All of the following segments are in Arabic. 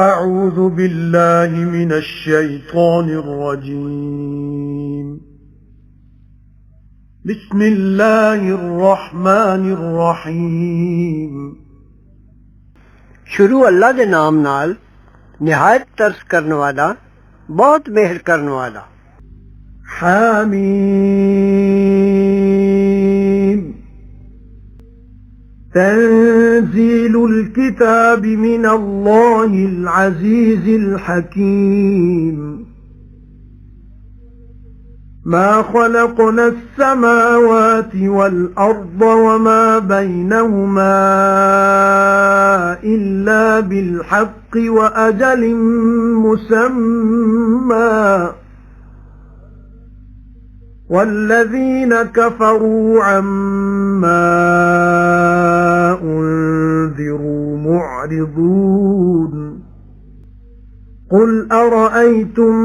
أعوذ بالله من الشيطان الرجيم بسم الله الرحمن الرحيم شروع اللہ دے نام نال نہایت ترس کرنے والا بہت مہر کرنے والا. حميم تنزيل الكتاب من الله العزيز الحكيم ما خلقنا السماوات والأرض وما بينهما إلا بالحق وأجل مسمى والذين كفروا عما أنذروا معرضون قل أرأيتم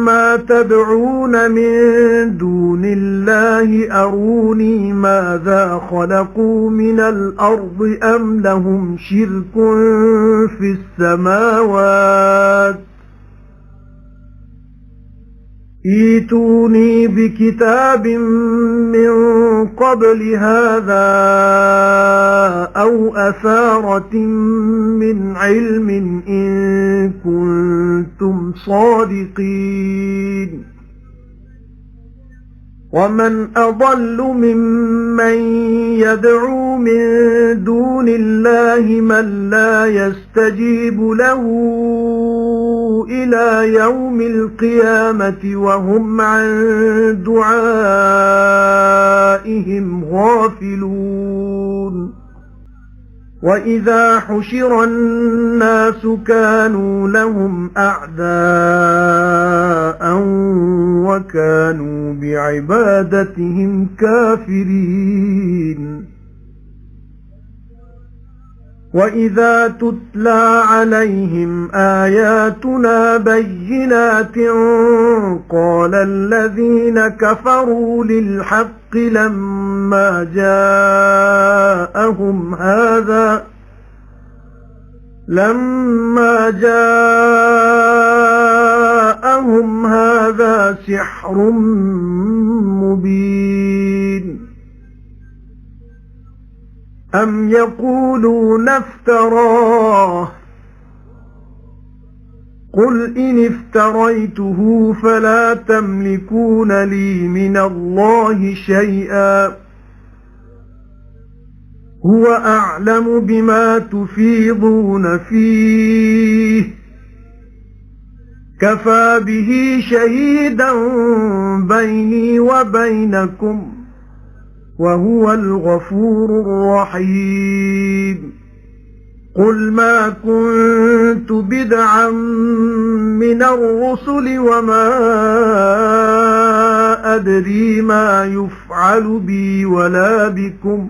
ما تدعون من دون الله أروني ماذا خلقوا من الأرض أم لهم شرك في السماوات ائتوني بكتاب من قبل هذا أو أثارة من علم إن كنتم صادقين ومن أضل ممن يدعو من دون الله من لا يستجيب له إلى يوم القيامة وهم عن دعائهم غافلون وإذا حشر الناس كانوا لهم أعداء وكانوا بعبادتهم كافرين وَإِذَا تُتْلَى عَلَيْهِمْ آيَاتُنَا بَيِّنَاتٍ قَالَ الَّذِينَ كَفَرُوا لِلْحَقِّ لَمَّا جَاءَهُمْ هَذَا سِحْرٌ مُبِينٌ أَمْ يَقُولُونَ افْتَرَاهُ قُلْ إِنِ افْتَرَيْتُهُ فَلَا تَمْلِكُونَ لِي مِنَ اللَّهِ شَيْئًا هُوَ أَعْلَمُ بِمَا تُفِيضُونَ فِيهِ كَفَى بِهِ شَهِيدًا بَيْنِي وَبَيْنَكُمْ وَهُوَ الْغَفُورُ الرَّحِيمُ قُلْ مَا كُنتُ بِدْعًا مِنَ الرُّسُلِ وَمَا أَدْرِي مَا يُفْعَلُ بِي وَلَا بِكُمْ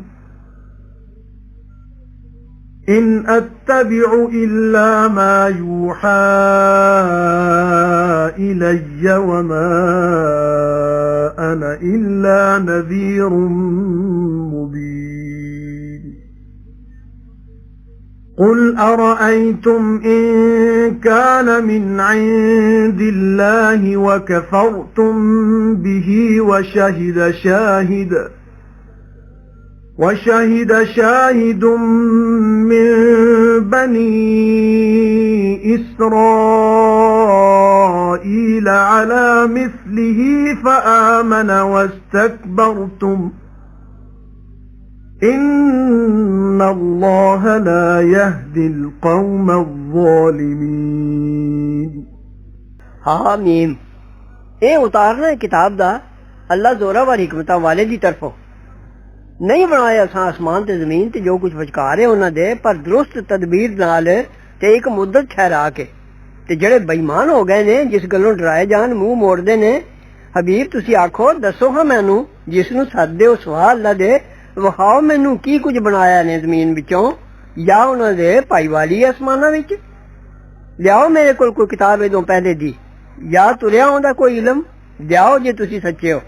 إِنْ أَتَّبِعُ إِلَّا مَا يُوحَى إِلَيَّ وَمَا أَنَا إِلَّا نَذِيرٌ مُبِينٌ قُلْ أَرَأَيْتُمْ إِنْ كَانَ مِنْ عِنْدِ اللَّهِ وَكَفَرْتُمْ بِهِ وَشَهِدَ شَاهِدٌ مِّن بَنِي إِسْرَائِيلَ عَلَى مِثْلِهِ فَآمَنَ وَاسْتَكْبَرْتُمْ إِنَّ اللَّهَ لَا يَهْدِي الْقَوْمَ الظَّالِمِينَ. حامیم اے اتارنا کتاب دا اللہ زوراور حکمتاں والے دی طرفوں نہیں بنایا اساں آسمان تے زمین تے جو کچھ وچکار ہے انہاں دے پر درست تدبیر نال تے ایک مدت ٹھہرا کے تے جڑے بے ایمان ہو گئے نے جس گلوں ڈرائے جان منہ موڑ دے نے حبیب تسی آکھو دسو ہاں مینوں جس نوں سدے او سوال اللہ دے وخاؤ مینوں کی کچھ بنایا نے زمین وچوں یا انہاں دے پائی والی آسماناں وچ لیاؤ میرے کول کوئی کتاب ادوں پہلے دی یا تریا ہوندا کوئی علم لیاؤ جے تسی سچے ہو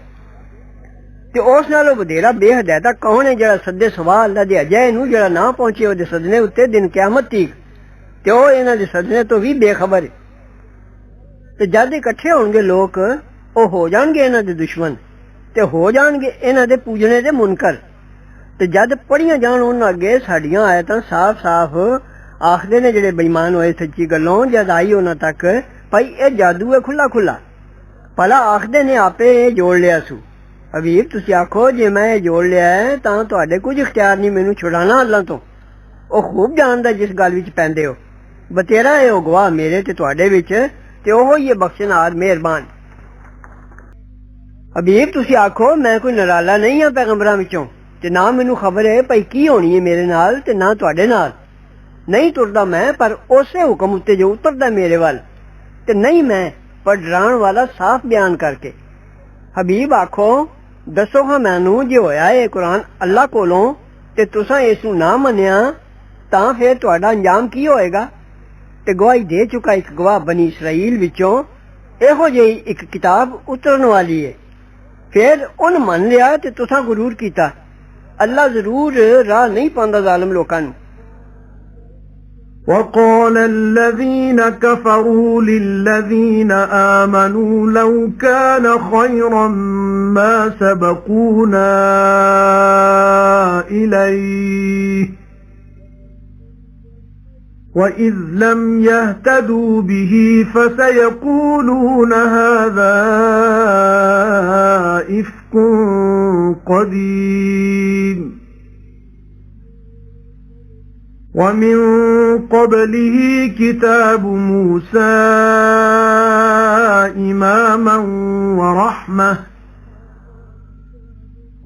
تے اس نالوں بدھیرا بے ہدایتا کون ہے جڑا سدے سوا اللہ دے اجے نو جڑا نہ پہنچے او دے سدنے اُتے دن قیامت تک ते ओह इन्हां दे सदने तो भी बेखबर है। ते जद इकट्ठे होणगे लोक ओह हो जाणगे इन्हां दे दुश्मन ते हो जाणगे इन्हां दे पूजने दे मुनकर। ते जद पढ़ियां जाण उन्हां अगे साडियां आयतां साफ साफ आखदे ने जेड़े बेईमान होए सच्ची गल्लों जद आई उन्हां तक भाई एह जादू है खुला खुला। भला आखदे ने आपे जोड़ लिया सू। हबीब तुसी आखो जे मैं जोड़ लिया है तां तुहाडे कुछ इख्तियार नहीं मैनू छुड़ाना अल्लाह तो। ओह खूब जानदा जिस गल विच पैंदे हो। बतेरा है ओह गवाह मेरे ते तुहाडे विच ते ओह ही बख्शनहार मेहरबान। हबीब तुसी आखो मैं कोई नराला नहीं हां पैगंबरां विचों ते ना मैनू खबर है भाई की होनी है मेरे नाल ते ना तुहाडे नाल। नहीं तुरदा मैं पर उसे हुक्म उत्ते जो उतरदा मेरे वल ते नहीं मैं पर डराण वाला साफ बयान करके। हबीब आखो दसो हां मैनू जे होया है कुरान अल्लाह कोलों ते तुसां इसनू ना मन्निया तां फिर तुहाडा अंजाम की होएगा। ते गवाही दे चुका एक गवाह बनी इसराइल विचों एहो जेही एक किताब उतरन वाली है। फिर उन मन लिया ते तुसां गुरूर कीता। अल्लाह जरूर राह नहीं पांदा जालिम लोकां नू। وقال الذين كفروا للذين آمنوا لو كان خيرا ما سبقونا إليه وإذ لم يهتدوا به فسيقولون هذا إفك قديم ومن قبله كتاب موسى إماما ورحمة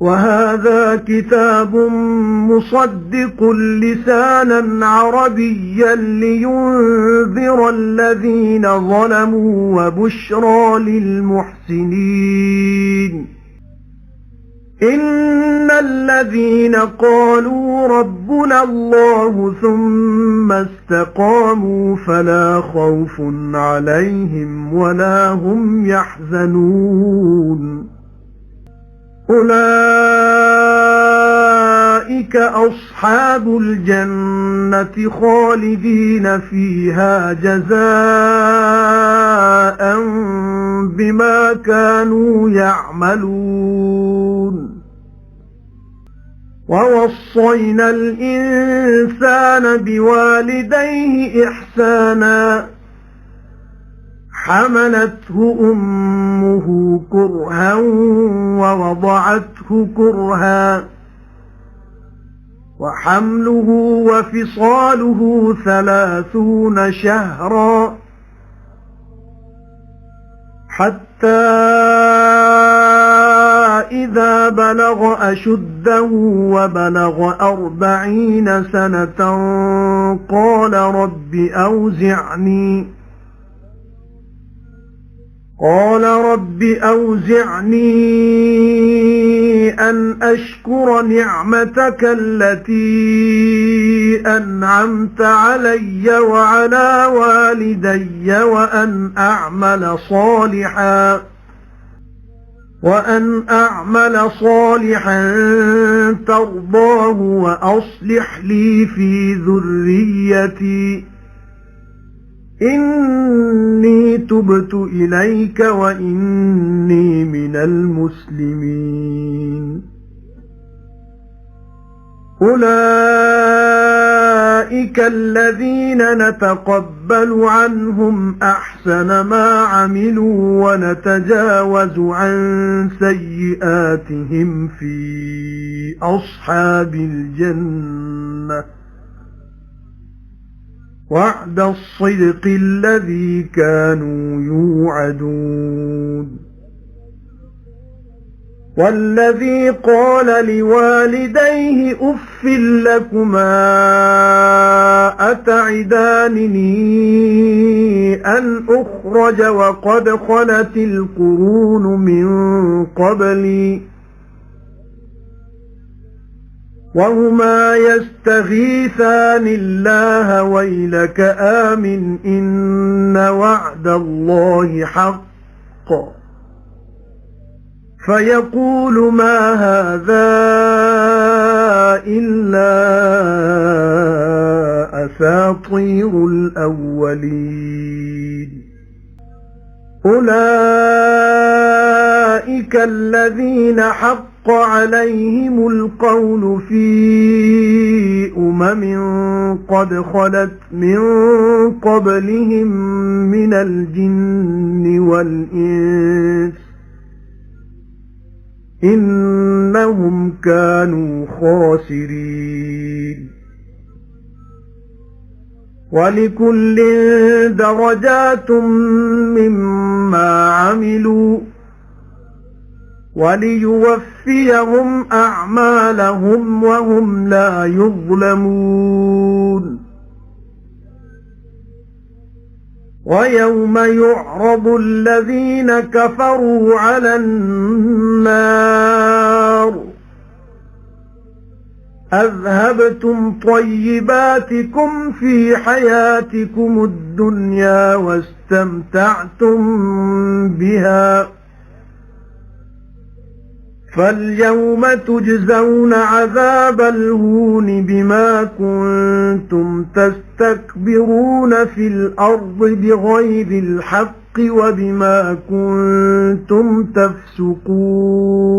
وهذا كتاب مصدق لسانا عربيا لينذر الذين ظلموا وبشرى للمحسنين إن الذين قالوا ربنا الله ثم استقاموا فلا خوف عليهم ولا هم يحزنون أولئك أصحاب الجنة خالدين فيها جزاء بما كانوا يعملون ووصينا الإنسان بوالديه إحسانا حملته أمه كرها ووضعته كرها وحمله وفصاله 30 شهرا حتى إذا بلغ أشده وبلغ 40 سنة قال رب أوزعني أن أشكر نعمتك التي أنعمت علي وعلى والدي وأن أعمل صالحا ترضاه وأصلح لي في ذريتي إني تبت إليك وإني من المسلمين أولئك الذين نتقبل عنهم أحسن ما عملوا ونتجاوز عن سيئاتهم في أصحاب الجنة وعد الصدق الذي كانوا يوعدون والذي قال لوالديه أف لكما أتعدانني أن أخرج وقد خلت القرون من قبلي وهما يستغيثان الله ويلك آمن إن وعد الله حق فيقول ما هذا إلا أساطير الأولين أولئك الذين حق عليهم القول في قد خلت من قبلهم من الجن والإنس إنهم كانوا خاسرين ولكل درجات مما عملوا وليوفيهم أعمالهم وهم لا يظلمون ويوم يعرض الذين كفروا على النار أذهبتم طيباتكم في حياتكم الدنيا واستمتعتم بها فاليوم تجزون عذاب الهون بما كنتم تستكبرون في الأرض بغير الحق وبما كنتم تفسقون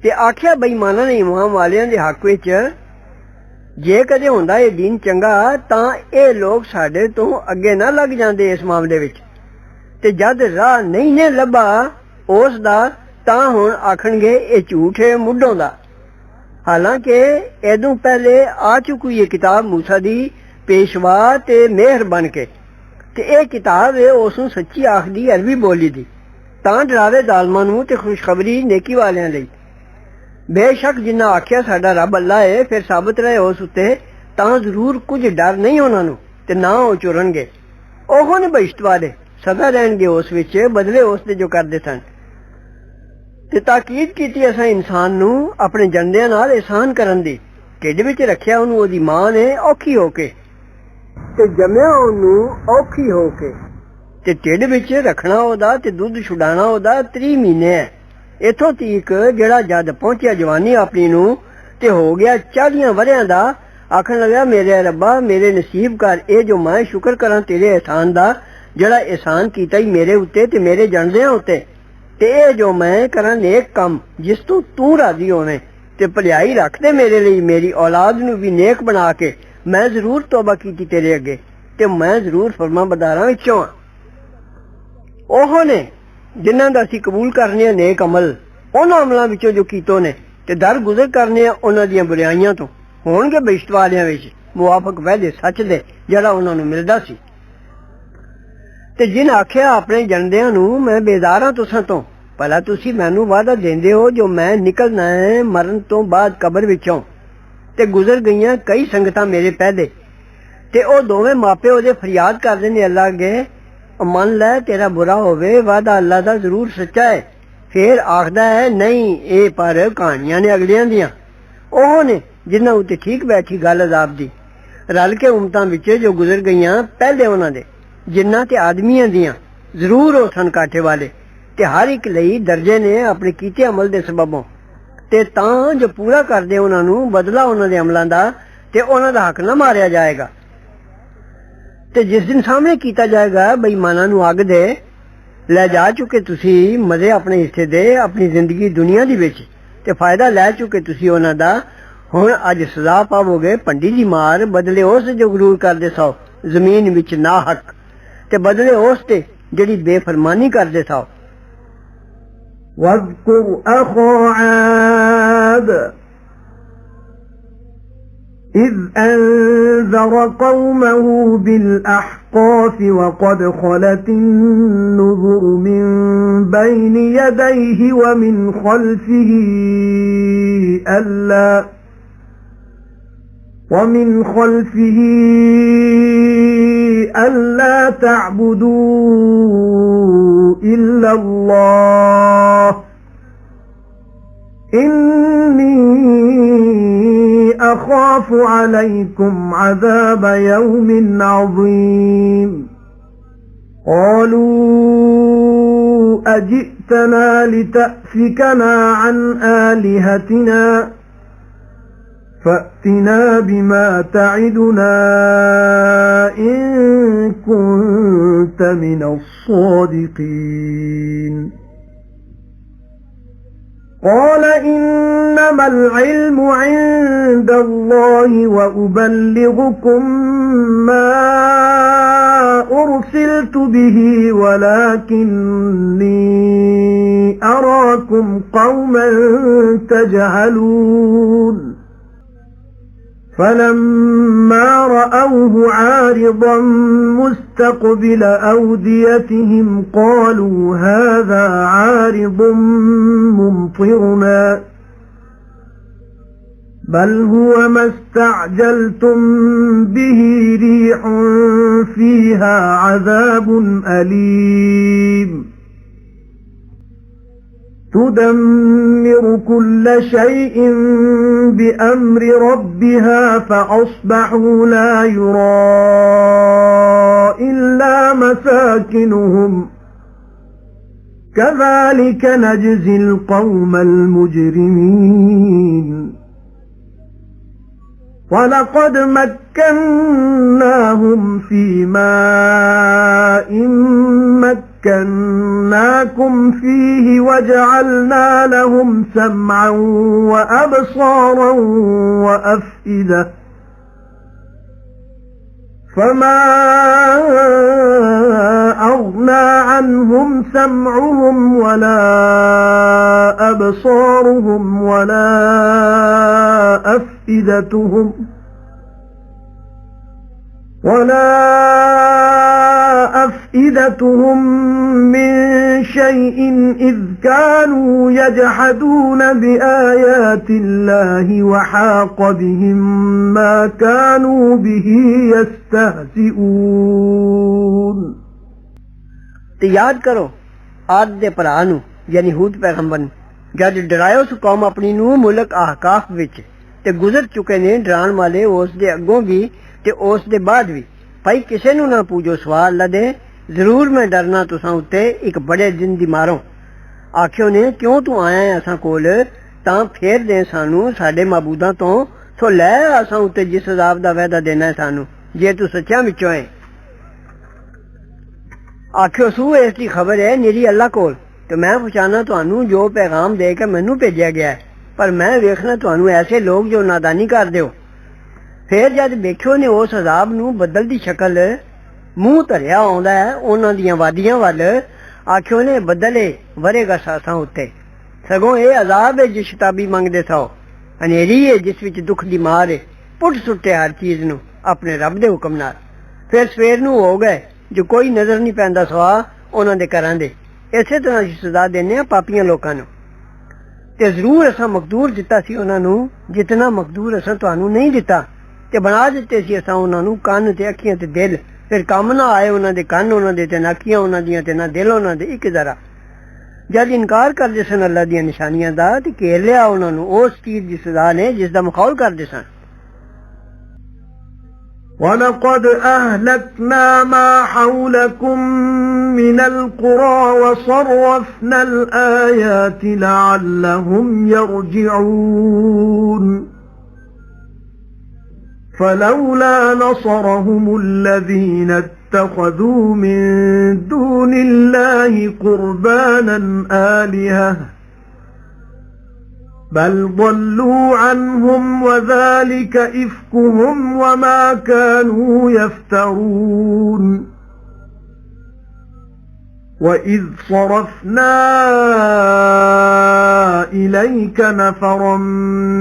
ਤੇ ਆਖਿਆ ਬੇਈਮਾਨਾਂ ਨੇ ਇਮਾਮ ਵਾਲਿਆਂ ਦੇ ਹੱਕ ਵਿੱਚ ਜੇ ਕਦੇ ਹੁੰਦਾ ਇਹ ਦੀਨ ਚੰਗਾ ਤਾਂ ਇਹ ਲੋਕ ਸਾਡੇ ਤੋਂ ਅੱਗੇ ਨਾ ਲੱਗ ਜਾਂਦੇ ਇਸ ਮਾਮਲੇ ਵਿੱਚ ਤੇ ਜਦ ਰਾਹ ਨਹੀਂ ਨੇ ਲੱਭਾ ਉਸ ਦਾ ਤਾਂ ਹੁਣ ਆਖਣਗੇ ਇਹ ਝੂਠ ਹੈ ਮੁੱਢੋਂ ਦਾ ਹਾਲਾਂਕਿ ਇਹਦੋਂ ਪਹਿਲੇ ਆ ਚੁੱਕੀ ਇਹ ਕਿਤਾਬ ਮੂਸਾ ਦੀ ਪੇਸ਼ਵਾ ਤੇ ਮਿਹਰ ਬਣ ਕੇ ਤੇ ਇਹ ਕਿਤਾਬ ਹੈ ਉਸ ਨੂੰ ਸੱਚੀ ਆਖਦੀ ਅਰਬੀ ਬੋਲੀ ਦੀ ਤਾਂ ਡਰਾਵੇ ਜ਼ਾਲਮਾਂ ਨੂੰ ਤੇ ਖੁਸ਼ਖਬਰੀ ਨੇਕੀ ਵਾਲਿਆਂ ਲਈ बेशक जिन्ना आख्या साडा रब अल्लाह है फिर साबित रहे उस उत्ते तां जरूर कुछ डर नहीं उन्हां नूं ते ना ओ चुरनगे ओह ने बहिश्त वाले सदा रहणगे उस विच बदले उस दे जो करदे सन ते ताकीद कीती असां इंसान नूं अपने जंदियां नाल एहसान करन दी ढिड विच रखिया ओनू ओदी मां ने औखी होके ते जम्मिया ओनू औखी होके ते ढिड विच रखना ओदा ते दुध छुडाना ओदा 3 महीने है इथों तक जेड़ा जद पहुंचिया जवानी अपनी नू ते हो गया 40 वरियां दा आखन लगा मेरे रब्बा मेरे नसीब कर ए जो मैं शुक्र करा तेरे एहसान दा जेड़ा एहसान कीता ही मेरे उत्ते ते मेरे जणदियां उत्ते ते ए जो मैं करा नेक काम जिस तू तू राजी होवे ते भलाई रख दे मेरे लिए मेरी औलाद नू भी नेक बना के मैं जरूर तौबा कीती तेरे अगे ते मैं जरूर फरमाबरदारां विचों ओह ने जिन्हां दा असीं कबूल करने आ नेक अमल उन्हां अमलां विचों जो कीतो ने ते दर गुजर करने आ उन्हां दीयां बुराइयां तो होणगे बेइश्त वालियां विच मुआफक वहदे सच दे जेड़ा उन्हां नूं मिलदा सी ते जिन आखिया अपने जणदियां नूं मैं बेज़ार हां तुसां तो भला तुसीं मैनूं वादा देंदे हो जो मैं निकलना है मरण तो बाद कबर विचों ते गुजर गईयां कई संगतां मेरे पहले ते ओ दोवें मापे ओहदे फरियाद करदे ने अल्लाह अगे मन लै तेरा बुरा होवे वादा अल्लाह दा जरूर सच्चा है फिर आखदा है नहीं ए पर कहानियां ने अगलियां दियां ओह ने जिन्हां उत्ते ठीक बैठी गल अजाब दी रल के उम्मतां विच जो गुजर गईयां पहले उन्हां दे जिन्हां ते आदमियां दियां जरूर ओ सन काठे वाले ते हर एक लई दर्जे ने अपने कीते अमल दे सबबों ते तां जो पूरा करदे उन्हां नूं बदला उन्हां दे अमलां दा ते उन्हां दा हक ना मारिया जाएगा ते जिस दिन सामने कीता जाएगा बेईमानां नूं अग दे लै जा चुके तुसी मजे अपने हिस्से दे अपनी जिंदगी दुनिया दी विच ते फायदा लै चुके तुसी उन्हां दा हुण अज सजा पावोगे भंडी दी मार बदले उस जो गुरूर करदे सो जमीन विच ना हक ते बदले उस ते जेड़ी बेफरमानी करदे सो वज़्कुर अखा आद إذ أنذر قومه بالأحقاف وقد خلت النذر من بين يديه ومن خلفه ألا تعبدوا إلا الله إني أخاف عليكم عذاب يوم عظيم قالوا أجئتنا لتأفكنا عن آلهتنا فأتنا بما تعدنا إن كنت من الصادقين قال إنما العلم عند الله وأبلغكم ما أرسلت به ولكني أراكم قوما تجهلون فلما رأوه عارضا مستقبل أوديتهم قالوا هذا عارض ممطرنا بل هو ما استعجلتم به ريح فيها عذاب أليم تدمر كل شيء بأمر ربها فأصبحوا لا يرى إلا مساكنهم كذلك نجزي القوم المجرمين ولقد مكناهم في ماء مكناكم فيه وجعلنا لهم سمعا وأبصارا وأفئدة فما أغنى عنهم سمعهم ولا أبصارهم ولا أفئدتهم من شيء إذ كانوا يجحدون بآيات الله وحاق بهم ما كانوا به يستهزئون ਤੇ ਯਾਦ ਕਰੋ ਆਦ ਦੇ ਭਰਾ ਨੂੰ ਯਾਨੀ ਹੂਦ ਪੈਗੰਬਰ ਨੂੰ ਜਦ ਡਰਾਇਓ ਉਸ ਕੌਮ ਆਪਣੀ ਨੂੰ ਮੁਲਕ ਆਹਕਾਫ ਵਿੱਚ ਤੇ ਗੁਜ਼ਰ ਚੁੱਕੇ ਨੇ ਡਰਾਉਣ ਵਾਲੇ ਉਸ ਦੇ ਅੱਗੋਂ ਵੀ ਤੇ ਉਸ ਦੇ ਬਾਅਦ ਵੀ ਭਾਈ ਕਿਸੇ ਨੂੰ ਨਾ ਪੂਜੋ ਸਵਾ ਅੱਲਾ ਦੇ ਜ਼ਰੂਰ ਮੈਂ ਡਰਨਾ ਤੁਸਾਂ ਉੱਤੇ ਇੱਕ ਬੜੇ ਦਿਨ ਦੀ ਮਾਰੋਂ ਆਖਿਓ ਨੇ ਕਿਉਂ ਤੂੰ ਆਇਆ ਹੈ ਅਸਾਂ ਕੋਲ ਤਾਂ ਫੇਰ ਦੇ ਸਾਨੂੰ ਸਾਡੇ ਮਾਬੂਦਾਂ ਤੋਂ ਸੋ ਲੈ ਅਸਾਂ ਉੱਤੇ ਜਿਸ ਅਜ਼ਾਬ ਦਾ ਵਾਅਦਾ ਦੇਣਾ ਹੈ ਸਾਨੂੰ ਜੇ ਤੂੰ ਸੱਚਿਆਂ ਵਿੱਚੋਂ ਹੈ ਆਖਿਓ ਸੂ ਇਸ ਦੀ ਖਬਰ ਹੈ ਮੇਰੀ ਅੱਲਾ ਕੋਲ ਤੇ ਮੈਂ ਪਹੁੰਚਾਣਾ ਤੁਹਾਨੂੰ ਜੋ ਪੈਗਾਮ ਦੇ ਕੇ ਮੈਨੂੰ ਭੇਜਿਆ ਗਿਆ ਹੈ ਪਰ ਮੈਂ ਵੇਖਣਾ ਤੁਹਾਨੂੰ ਐਸੇ ਲੋਕ ਜੋ ਨਾਦਾਨੀ ਕਰਦੇ ਹੋ ਫੇਰ ਜਦ ਵੇਖਿਓ ਨੇ ਉਸ ਅਜ਼ਾਬ ਨੂੰ ਬੱਦਲ ਦੀ ਸ਼ਕਲ ਮੂੰਹ ਧਰਿਆ ਆਉਂਦਾ ਹੈ ਉਹਨਾਂ ਦੀਆਂ ਵਾਦੀਆਂ ਵੱਲ ਆਖਿਓ ਨੇ ਬੱਦਲੇ ਵਰੇਗਾ ਸਾਸਾਂ ਉੱਤੇ ਸਗੋਂ ਇਹ ਅਜ਼ਾਬ ਹੈ ਜਿਸ ਸ਼ਤਾਬੀ ਮੰਗਦੇ ਸੋ ਹਨੇਰੀ ਹੈ ਜਿਸ ਵਿੱਚ ਦੁੱਖ ਦੀ ਮਾਰ ਹੈ ਪੁੱਟ ਸੁੱਟੇ ਹਰ ਚੀਜ਼ ਨੂੰ ਆਪਣੇ ਰੱਬ ਦੇ ਹੁਕਮ ਨਾਲ ਫਿਰ ਸਵੇਰ ਨੂੰ ਹੋ ਗਏ ਜੋ ਕੋਈ ਨਜ਼ਰ ਨਹੀਂ ਪੈਂਦਾ ਸਵਾ ਉਹਨਾਂ ਦੇ ਘਰਾਂ ਦੇ ਇਸੇ ਤਰ੍ਹਾਂ ਅਸੀਂ ਸਜ਼ਾ ਦਿੰਦੇ ਹਾਂ ਪਾਪੀਆਂ ਲੋਕਾਂ ਨੂੰ ਤੇ ਜ਼ਰੂਰ ਅਸਾਂ ਮਕਦੂਰ ਦਿੱਤਾ ਸੀ ਉਹਨਾਂ ਨੂੰ ਜਿਤਨਾ ਮਕਦੂਰ ਅਸਾਂ ਤੁਹਾਨੂੰ ਨਹੀਂ ਦਿੱਤਾ ਤੇ ਬਣਾ ਦਿੱਤੇ ਸੀ ਅਸਾਂ ਉਹਨਾਂ ਨੂੰ ਕੰਨ ਤੇ ਅੱਖੀਆਂ ਤੇ ਦਿਲ ਫਿਰ ਕੰਮ ਨਾ ਆਏ ਉਹਨਾਂ ਦੇ ਕੰਨ ਉਹਨਾਂ ਦੇ ਤੇ ਨਾ ਅੱਖੀਆਂ ਉਹਨਾਂ ਦੀਆਂ ਤੇ ਨਾ ਦਿਲ ਉਹਨਾਂ ਦੇ ਇੱਕ ਜ਼ਰਾ ਜਦ ਇਨਕਾਰ ਕਰਦੇ ਸਨ ਅੱਲਾ ਦੀਆਂ ਨਿਸ਼ਾਨੀਆਂ ਦਾ ਤੇ ਘੇਰ ਲਿਆ ਉਹਨਾਂ ਨੂੰ ਉਸ ਚੀਜ਼ ਦੀ ਸਜ਼ਾ ਨੇ ਜਿਸ ਦਾ ਮਖੌਲ ਕਰਦੇ ਸਨ وَلَقَدْ أَهْلَكْنَا مَا حَوْلَكُمْ مِنَ الْقُرَى وَصَرَّفْنَا الْآيَاتِ لَعَلَّهُمْ يَرْجِعُونَ فَلَوْلَا نَصَرَهُمُ الَّذِينَ اتَّخَذُوا مِن دُونِ اللَّهِ قُرْبَانًا آلِهَةً بل ضلوا عنهم وذلك إفكهم وما كانوا يفترون وإذ صرفنا إليك نفرا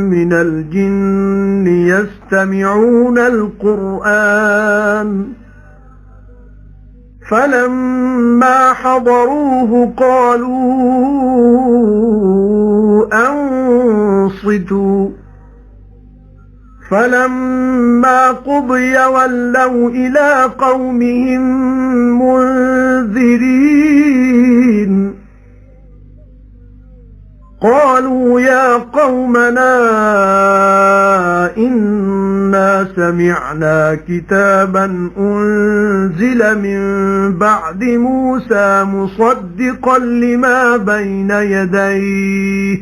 من الجن يستمعون القرآن فلما حضروه قالوا أنصتوا فلما قضي ولوا إلى قومهم منذرين قالوا يا قومنا إنا سمعنا كتابا أنزل من بعد موسى مصدقا لما بين يديه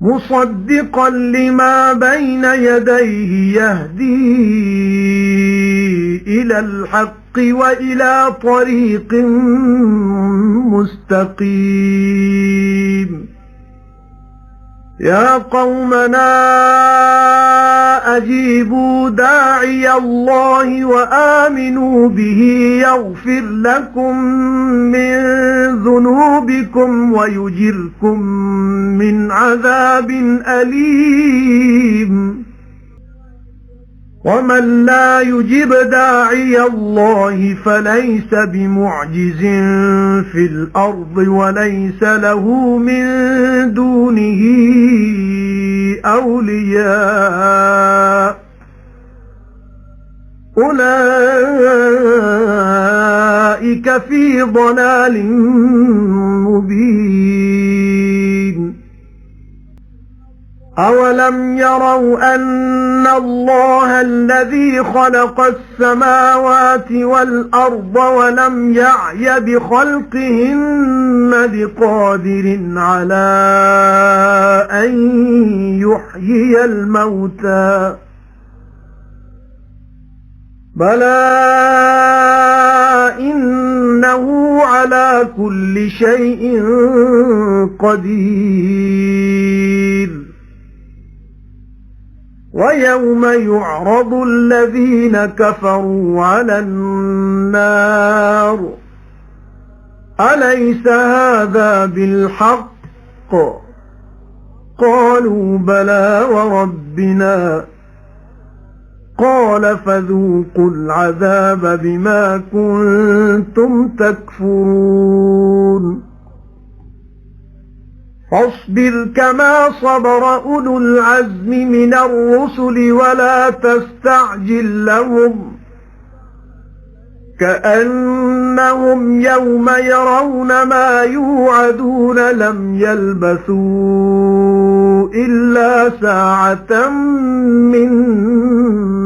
مصدقا لما بين يديه يهدي إلى الحق وإلى طريق مستقيم يا قومنا أجيبوا داعي الله وآمنوا به يغفر لكم من ذنوبكم ويجركم من عذاب أليم ومن لا يجب داعي الله فليس بمعجز في الأرض وليس له من دونه أولياء أولئك في ضلال مبين أولم يروا أن الله الذي خلق السماوات والأرض ولم يعي بخلقهن بقادر على أن يحيي الموتى بلى إنه على كل شيء قدير ويوم يعرض الذين كفروا على النار أليس هذا بالحق قالوا بلى وربنا قال فذوقوا العذاب بما كنتم تكفرون فاصبر كما صبر أولو العزم من الرسل ولا تستعجل لهم كأنهم يوم يرون ما يوعدون لم يلبثوا إلا ساعة من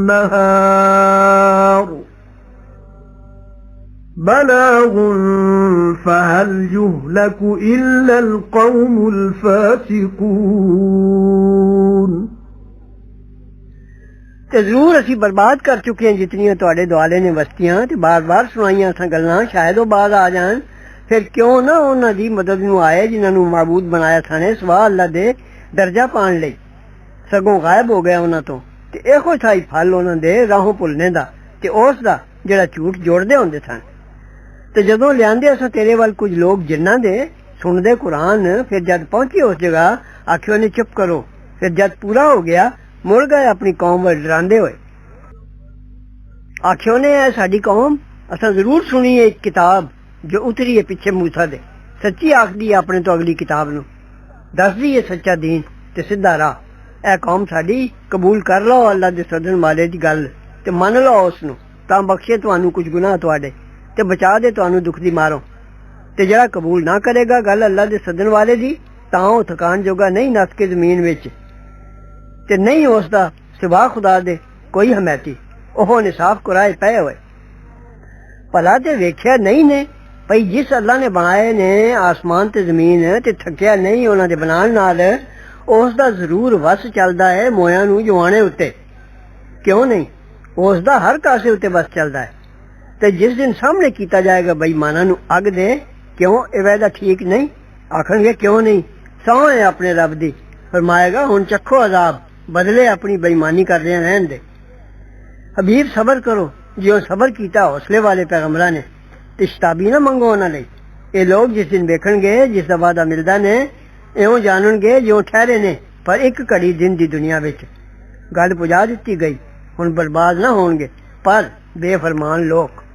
نهار بلاغ فهل يهلك إلا القوم الفاسقون تے ضرور اسی برباد کر چکے ہیں جتنیاں تواڈے دوالے نے بستیاں تے بار بار سنائیاں اساں گلاں شاید وہ باز آ جان پھر کیوں نہ انہاں دی مدد نو آئے جنہاں نو معبود بنایا تھا نے سوا اللہ دے درجہ پان لئی سگوں غائب ہو گیا انہاں تو تے ایہو تھائی پھل انہاں دے راہوں بھلنے دا تے اس دا جڑا جھوٹ جوڑدے ہوندے سن تے جدوں لیاندے اساں تیرے ول کچھ لوگ جنہاں دے سندے قرآن پھر جد پہنچے اس جگہ آکھیو نے چپ کرو پھر جد پورا ہو گیا مڑ گئے اپنی قوم ول ڈراندے ہوئے آکھیو نے اے ساڈی قوم اساں ضرور سنی ایک کتاب جو اتری ہے پیچھے موسیٰ دے سچی آکھدی ہے اپنے تو اگلی کتاب نو دس دی ہے سچا دین تے سیدھا راہ اے قوم ساڈی قبول کر لو اللہ دے سدن والے دی گل تے من لو اس نو تاں بخشے تانوں کچھ گناہ تواڈے تے بچا دے تانوں دکھ دی مارو تے جڑا قبول نہ کرے گا گل اللہ دے سدن والے دی تاں او تھکان جوگا نہیں نس کے زمین وچ تے نہیں اس دا سوا خدا دے کوئی حمایتی اوہ نے صاف قرائے پے ہوئے بھلا تے ویکھیا نہیں نے بھئی جس اللہ نے بنائے نے آسمان تے زمین تے تھکیا نہیں انہاں دے بنان نال اس دا ضرور وس چلدا ہے مویاں نو جوانے اتے کیوں نہیں اس دا ہر کاسے اتے بس چلدا ہے تے جس دن سامنے کیتا جائے گا بھئی مانا نو اگ دے کیوں اے وعدہ ٹھیک نہیں آکھن گے کیوں نہیں سو ہے اپنے رب دی فرمائے گا ہن چکھو عذاب بدلے اپنی بےمانی کر رہے رہن دے حبیب صبر کرو جو صبر کیتا حوصلے والے پیغمبراں نے تے شتابی نہ منگو انہاں لئی اے لوگ جس دن ویکھن گے جس دا وعدہ ملدا نے ایوں جانن گے جو ٹھہرے نے پر ایک گھڑی دن دی دنیا وچ گل پجا دتی گئی ہن برباد نہ ہون گے پر بے فرمان لوگ